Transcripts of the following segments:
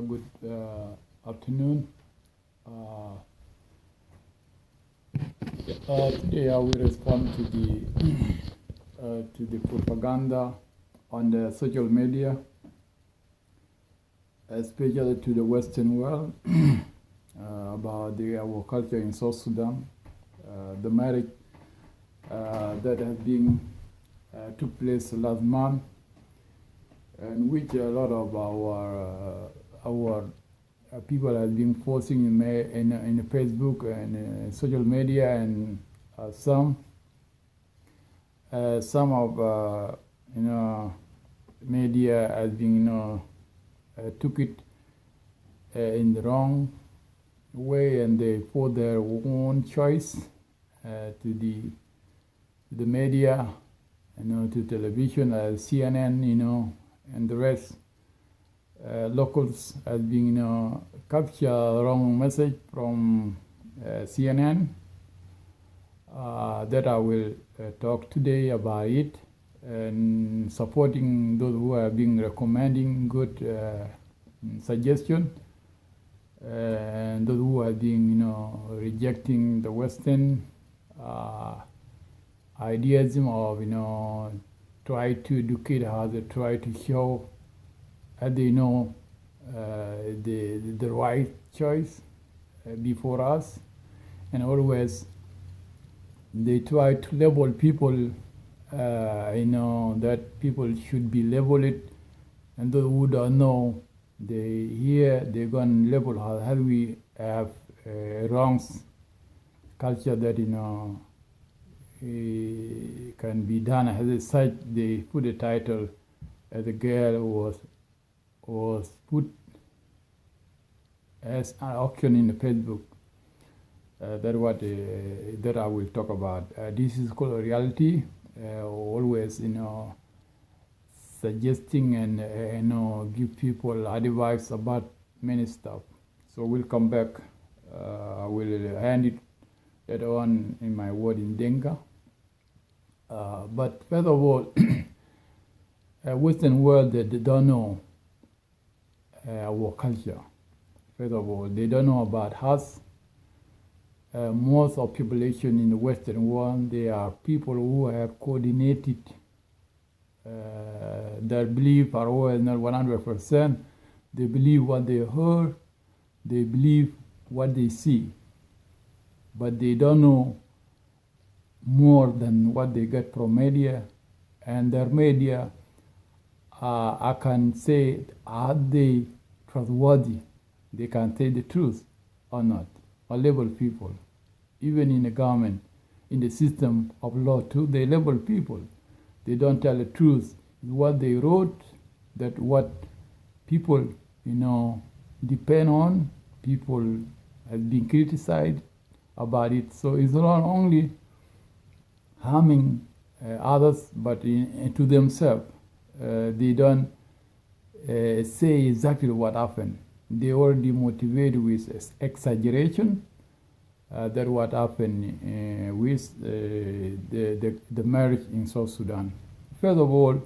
Good afternoon. Uh, Today I will respond to the propaganda on the social media, especially to the Western world, about our culture in South Sudan, the marriage that has been took place last month, and which a lot of our people have been posting in Facebook and social media, and some of media has been took it in the wrong way, and they put their own choice to the media, to television, CNN, and the rest. Locals has been capture wrong message from CNN that I will talk today about it, and supporting those who have been recommending good suggestion, and those who have been rejecting the Western idealism of try to educate others, try to show they know the right choice before us, and always they try to label people, that people should be labeled, and those who don't know, they're going to label how we have wrong culture that can be done as such. They put a title as a girl was put as an auction in the Facebook. That's what that I will talk about. This is called a reality. Always, suggesting and give people advice about many stuff. So we'll come back. I will hand it later on in my word in Denga. But first of all, Western world, they don't know our culture. First of all, they don't know about us. Most of population in the Western world, they are people who have coordinated. Their belief are always not 100%. They believe what they heard. They believe what they see. But they don't know more than what they get from media. And their media, I can say, are they trustworthy? They can say the truth or not, or label people. Even in the government, in the system of law too, they label people. They don't tell the truth. What they wrote, that what people, depend on, people have been criticized about it. So it's not only harming others, but to themselves. They don't say exactly what happened. They already motivated with exaggeration. That's what happened with the marriage in South Sudan. First of all,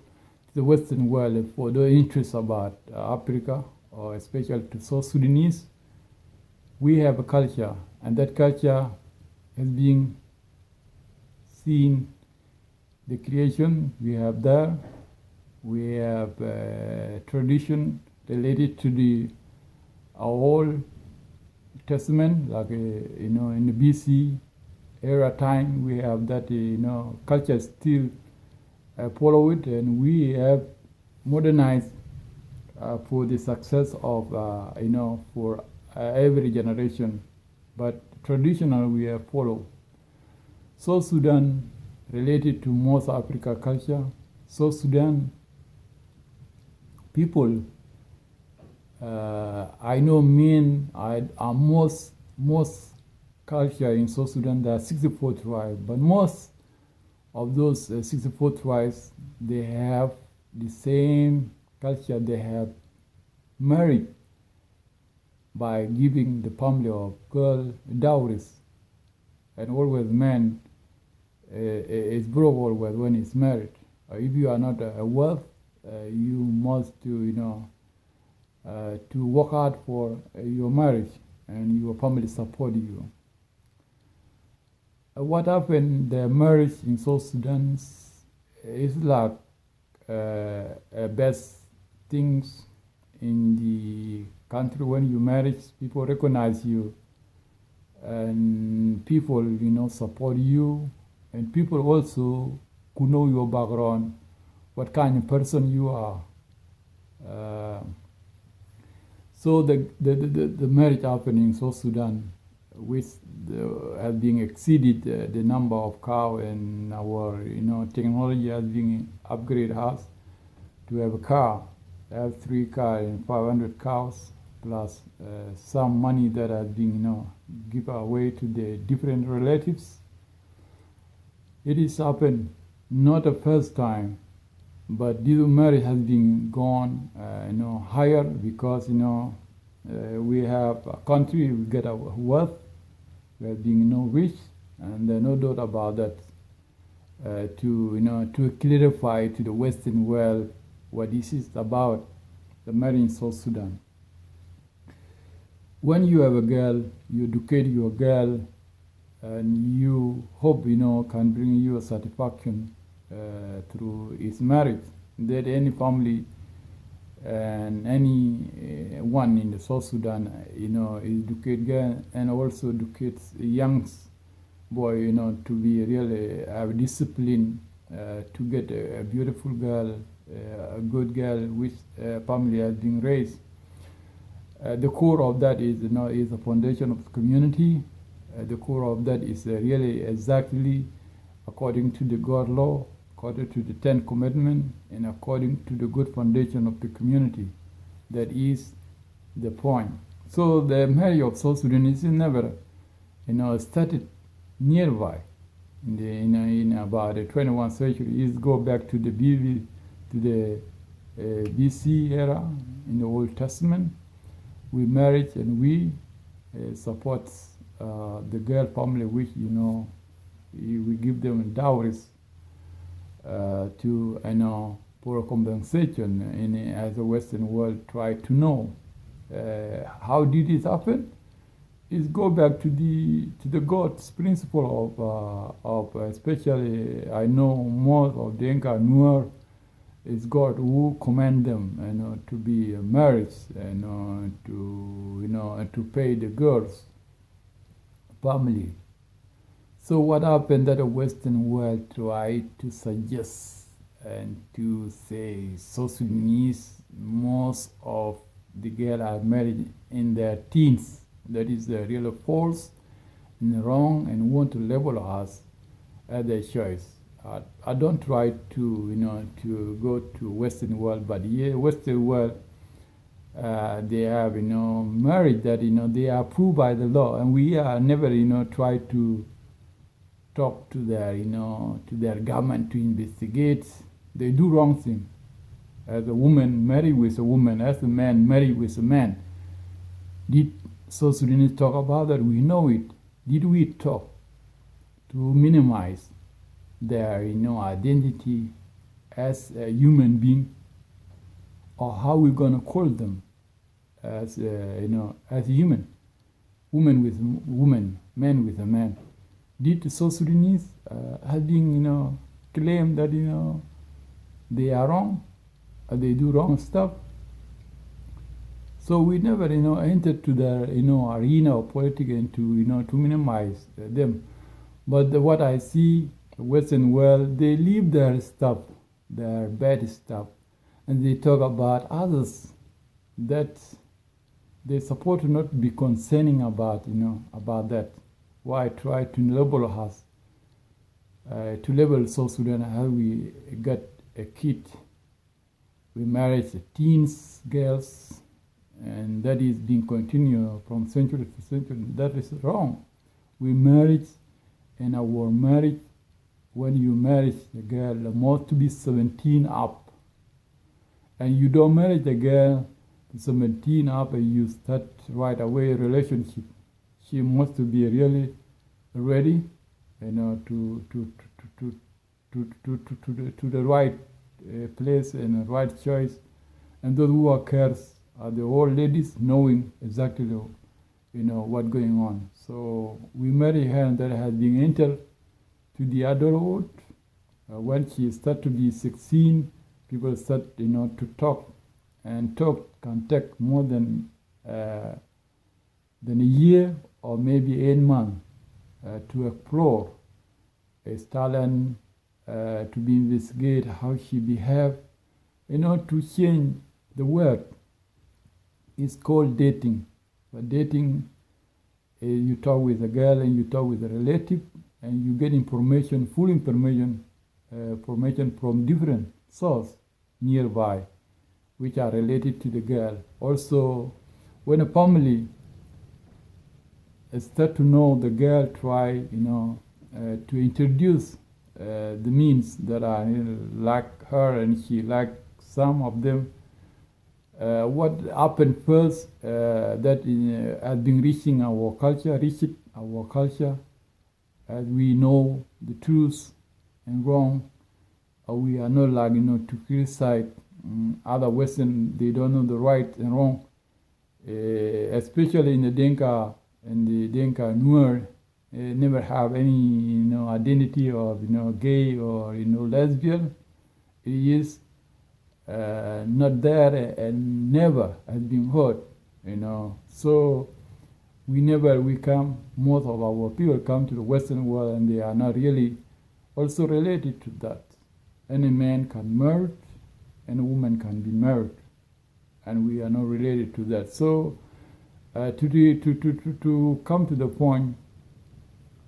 the Western world, for the interest about Africa, or especially to South Sudanese, we have a culture, and that culture has been seen. The creation we have there. We have tradition related to our Old Testament, like in the BC era time. We have that culture still follow it, and we have modernized for the success of for every generation. But traditional we have followed. South Sudan related to most Africa culture. South Sudan people, I know are most culture in South Sudan. There are 64 tribes, but most of those 64 tribes, they have the same culture. They have married by giving the family of girl dowries, and always men is broke always when he's married. If you are not a wealth, you must to to work hard for your marriage and your family support you. What happened, the marriage in South Sudan is like best things in the country. When you marry, people recognize you and people, support you, and people also who know your background, what kind of person you are. So the marriage happening in South Sudan, which has been exceeded the number of cows, and our technology has been upgraded us to have a car. I have 3 cars and 500 cows, plus some money that has been given away to the different relatives. It is happened not the first time, but this marriage has been gone higher because we have a country, we get our wealth, we have been rich, and there's no doubt about that. To clarify to the Western world what this is about, the marriage in South Sudan. When you have a girl, you educate your girl, and you hope can bring you a satisfaction through his marriage, that any family and any one in the South Sudan, educate girl and also educates young boy, to be really have discipline to get a beautiful girl, a good girl, which family has been raised. The core of that is is the foundation of the community. The core of that is really exactly according to the God law, according to the 10 Commandments, and according to the good foundation of the community. That is the point. So the marriage of South Sudanese is never, started nearby. In about the 21st century, it go back to the BC era in the Old Testament. We married and we support the girl family, which we give them dowries to for a compensation. And as the Western world try to know how did it happen, is go back to the God's principle of especially I know most of the Enka Nuer is God who command them to be married and to pay the girls family. So what happened that the Western world tried to suggest and to say South Sudanese, most of the girls are married in their teens. That is the real false and wrong, and want to label us as their choice. I don't try to go to Western world, but yeah, Western world they have marriage that they are approved by the law, and we are never try to talk to their government to investigate. They do wrong thing. As a woman marry with a woman, as a man marry with a man. Did South Sudanese talk about that? We know it. Did we talk to minimize their identity as a human being, or how we gonna call them as as human, woman with woman, man with a man? Did the South Sudanese have been claim that they are wrong, or they do wrong stuff? So we never entered to the arena of politics and to minimize them. But what I see, the Western world, they leave their stuff, their bad stuff, and they talk about others that they support to not be concerning about about that. Why try to label us, to label South Sudan how we got a kid, we married teens, girls, and that is being continued from century to century. That is wrong. We married, and our marriage, when you marry a girl, must to be 17 up. And you don't marry the girl to 17 up and you start right away a relationship. She must to be really ready, to the right place and the right choice. And those who are cares the old ladies knowing exactly, what's going on. So we marry her that has been entered to the adulthood. When she start to be 16, people start, to talk, and talk can take more than a year or maybe 8 months to explore a talent, to be investigate how she behave, to change the word. It's called dating. But dating, you talk with a girl and you talk with a relative, and you get information, full information from different sources nearby, which are related to the girl. Also, when a family start to know the girl, try, to introduce the means that are like her and she like some of them. What happened first that has been reaching our culture, as we know the truth and wrong. We are not like, to criticize other Western, they don't know the right and wrong, especially in the Dinka and the Dinka Nuer, never have any, identity of, gay or, lesbian. It is not there and never has been heard, So most of our people come to the Western world and they are not really also related to that. Any man can marry, any woman can be married, and we are not related to that. So to come to the point,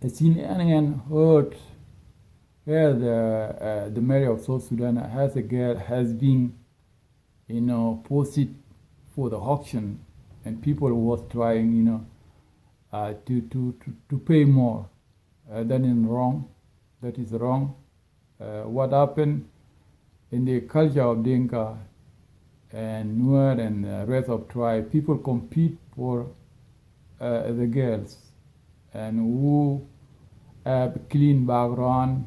it's in any heard where the mayor of South Sudan has a girl has been, posted for the auction, and people was trying, to pay more. That is wrong. That is wrong. What happened in the culture of Dinka and Nuer and the rest of tribe, people compete for the girls, and who have a clean background,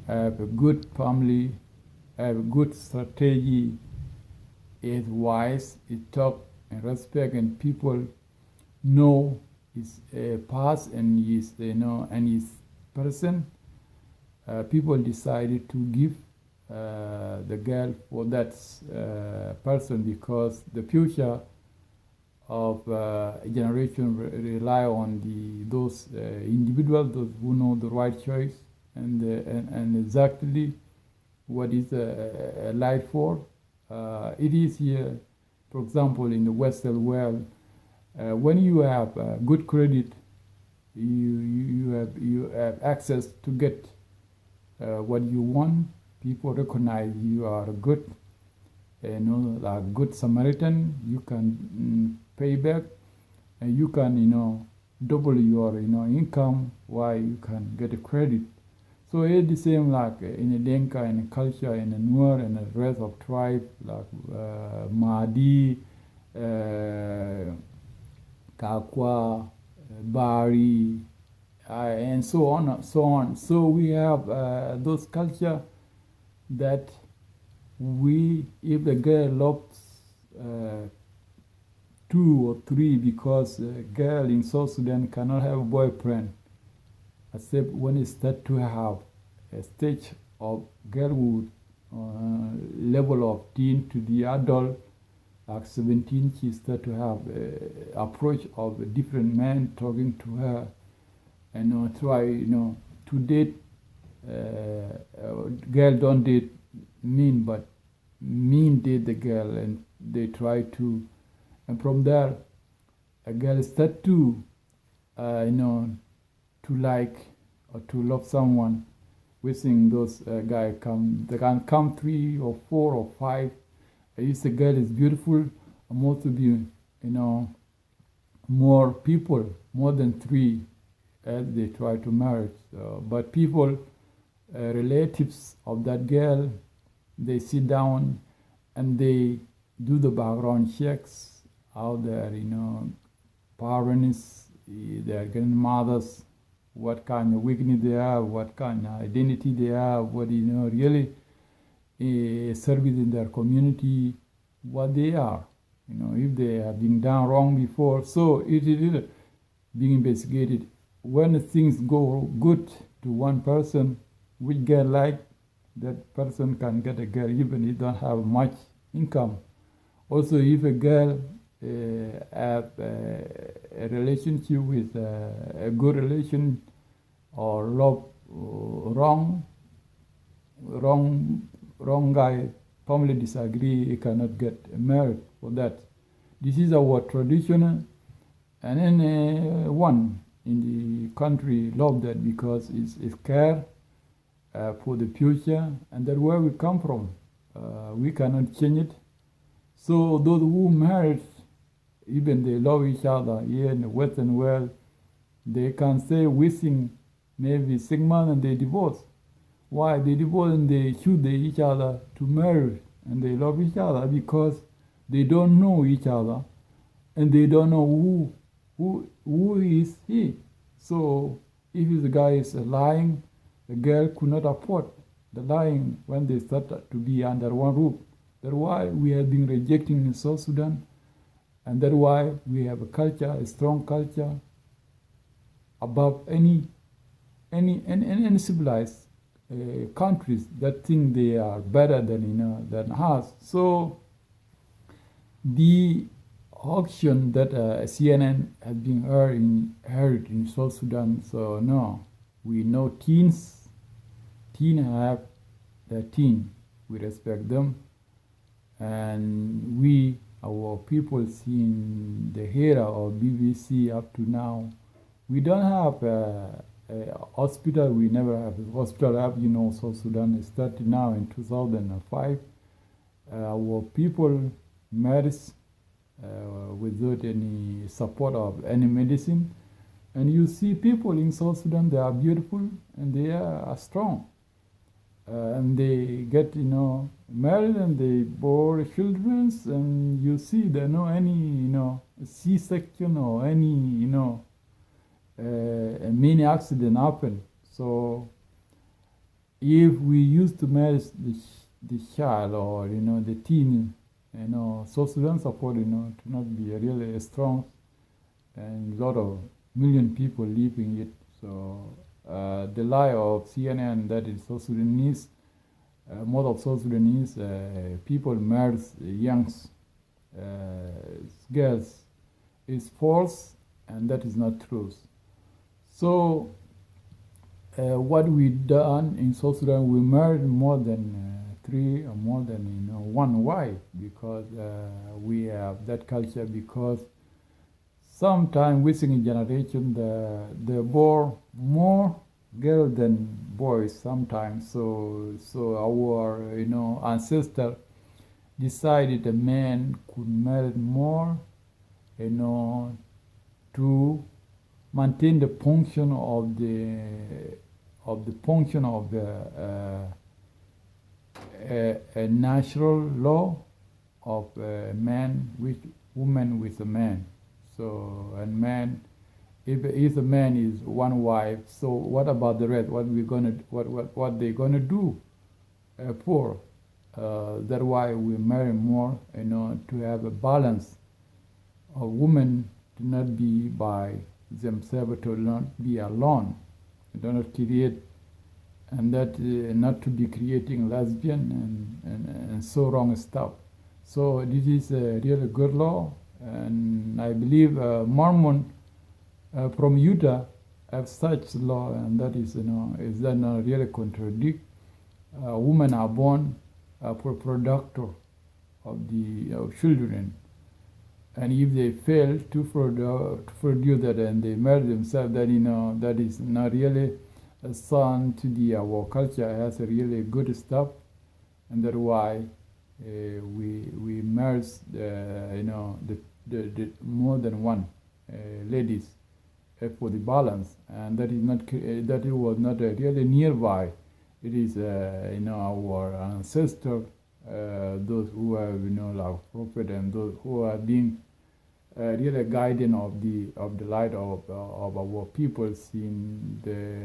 have a good family, have a good strategy, is wise, is talk and respect, and people know his past and his, and his person. People decided to give the girl for that person, because the future of a generation rely on those individuals, those who know the right choice and exactly what is a life for. It is here, for example, in the Western world, when you have good credit, you have access to get what you want. People recognize you are a good, like good Samaritan. You can pay back, and you can, double your, income while you can get a credit. So it's the same like in the Denka and the culture in the Nuer and the rest of tribe like Mahdi, Kakwa, Bari, and so on and so on. So we have those culture that if the girl loves 2 or 3, because a girl in South Sudan cannot have a boyfriend, except when it start to have a stage of girlhood, level of teen to the adult, like 17, she start to have approach of a different man talking to her, and try, to date. Girl don't date mean, but mean date the girl, and they try to, and from there, a girl start to, to like or to love someone, wishing those guy come. They can come 3 or 4 or 5. If the girl is beautiful, more to be, more people, more than 3, as they try to marry. But people, relatives of that girl, they sit down and they do the background checks, how their, parents, their grandmothers, what kind of weakness they have, what kind of identity they have, what, really service in their community, what they are. if they have been done wrong before. So it is being investigated. When things go good to one person, which girl like, that person can get a girl even if he don't have much income. Also, if a girl have a relationship with a good relation or love wrong guy, family disagree, he cannot get married for that. This is our traditional, and then one in the country love that because it's care for the future, and that's where we come from. We cannot change it. So those who married, even they love each other here in the Western world, they can stay wishing maybe 6 months and they divorce. Why? They divorce and they choose each other to marry, and they love each other because they don't know each other and they don't know who is he. So if the guy is lying, the girl could not afford the lying when they started to be under one roof. That's why we have been rejecting in South Sudan, and that's why we have a culture, a strong culture, above any civilized countries that think they are better than us. So the auction that CNN has been heard in South Sudan. So no, we know teens have their teen. We respect them, and our people in the era of BBC up to now, we don't have a hospital. We never have a hospital. South Sudan started now in 2005. Our people married without any support of any medicine. And you see people in South Sudan, they are beautiful and they are strong. And they get, married and they bore children, and you see there no any, C-section or any, many accident happen. So if we used to marry the child or, the teen, South Sudan support, to not be really strong, and a lot of million people living it. So the lie of CNN that is South Sudanese, most of South Sudanese people marry young girls is false, and that is not true. So what we done in South Sudan, we married more than 3 or more than 1 wife, because we have that culture. Because sometimes within a generation, they bore more girls than boys sometimes. So our ancestor decided a man could marry more, to maintain the function of a natural law of man with woman with a man. So, and man, if a man is 1 wife, so what about the rest? What they gonna do for? That's why we marry more, to have a balance of women to not be by themselves, to not be alone, do not create, and that not to be creating lesbian and so wrong stuff. So this is a really good law, and I believe Mormon from Utah have such law, and that is is that not really contradict? Women are born for productor of children, and if they fail to produce that and they marry themselves, then that is not really a son to our culture. Has a really good stuff, and that's why we marry the more than one ladies for the balance, and that is not that it was not really nearby. It is our ancestor, those who have like prophet, and those who are being really guiding of the light of our peoples in the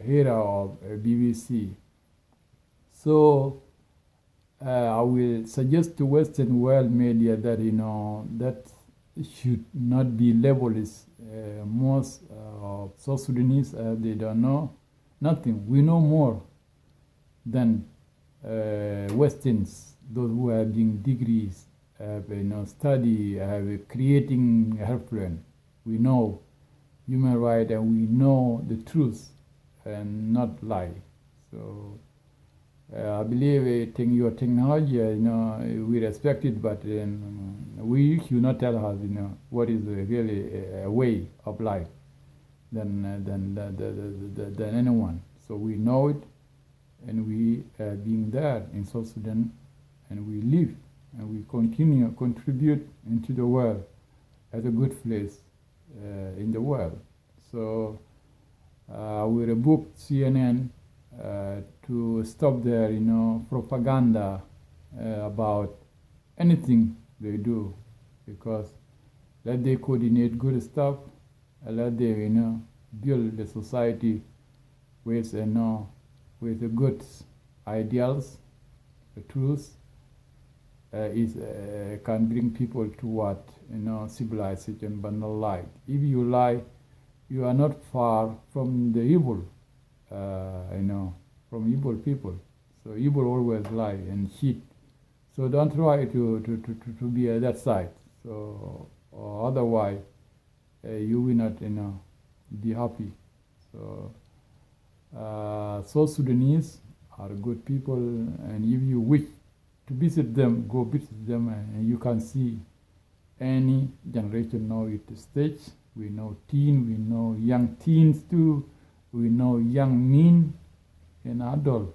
era of BBC. So I will suggest to Western world media that that should not be labeled as most of South Sudanese. They don't know nothing. We know more than Westerns, those who have degrees, have study, have creating airplane. We know human rights and we know the truth and not lie. So I believe your technology, we respect it, but we should not tell us, what is really a way of life than anyone. So we know it, and we being there in South Sudan, and we live, and we continue contribute into the world as a good place in the world. So we rebooked CNN to stop their, propaganda about anything they do, because let they coordinate good stuff, let they, build the society with, with the good ideals, the truth is can bring people to what, civilization, but not lie. If you lie, you are not far from the evil. From evil people. So evil always lie and cheat. So don't try to be at that side. So otherwise, you will not, be happy. So South Sudanese are good people, and if you wish to visit them, go visit them, and you can see any generation now at the stage. We know teen, we know young teens too. We know young men and adults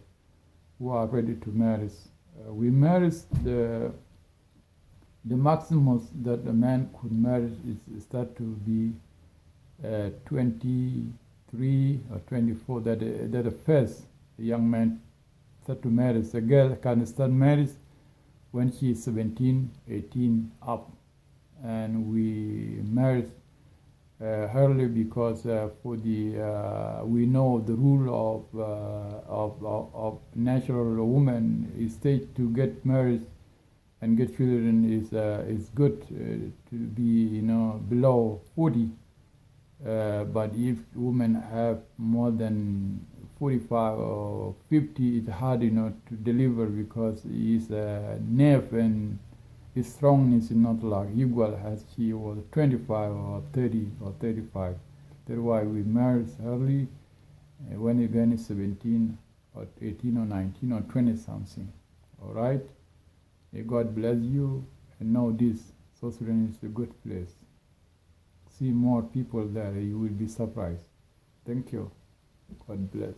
who are ready to marry. We marry the maximum that a man could marry is start to be 23 or 24. That the first young man start to marry. A girl can start marriage when she is 17, 18 up, and we marry early because for the we know the rule of natural woman is state to get married and get children is good to be below 40, but if women have more than 45 or 50, it's hard to deliver, because his nerve and his strongness is not like equal as she was 25 or 30 or 35. That's why we married early, when again is 17 or 18 or 19 or 20 something. All right? May God bless you, and know this, South Sudan is a good place. See more people there, you will be surprised. Thank you. God bless.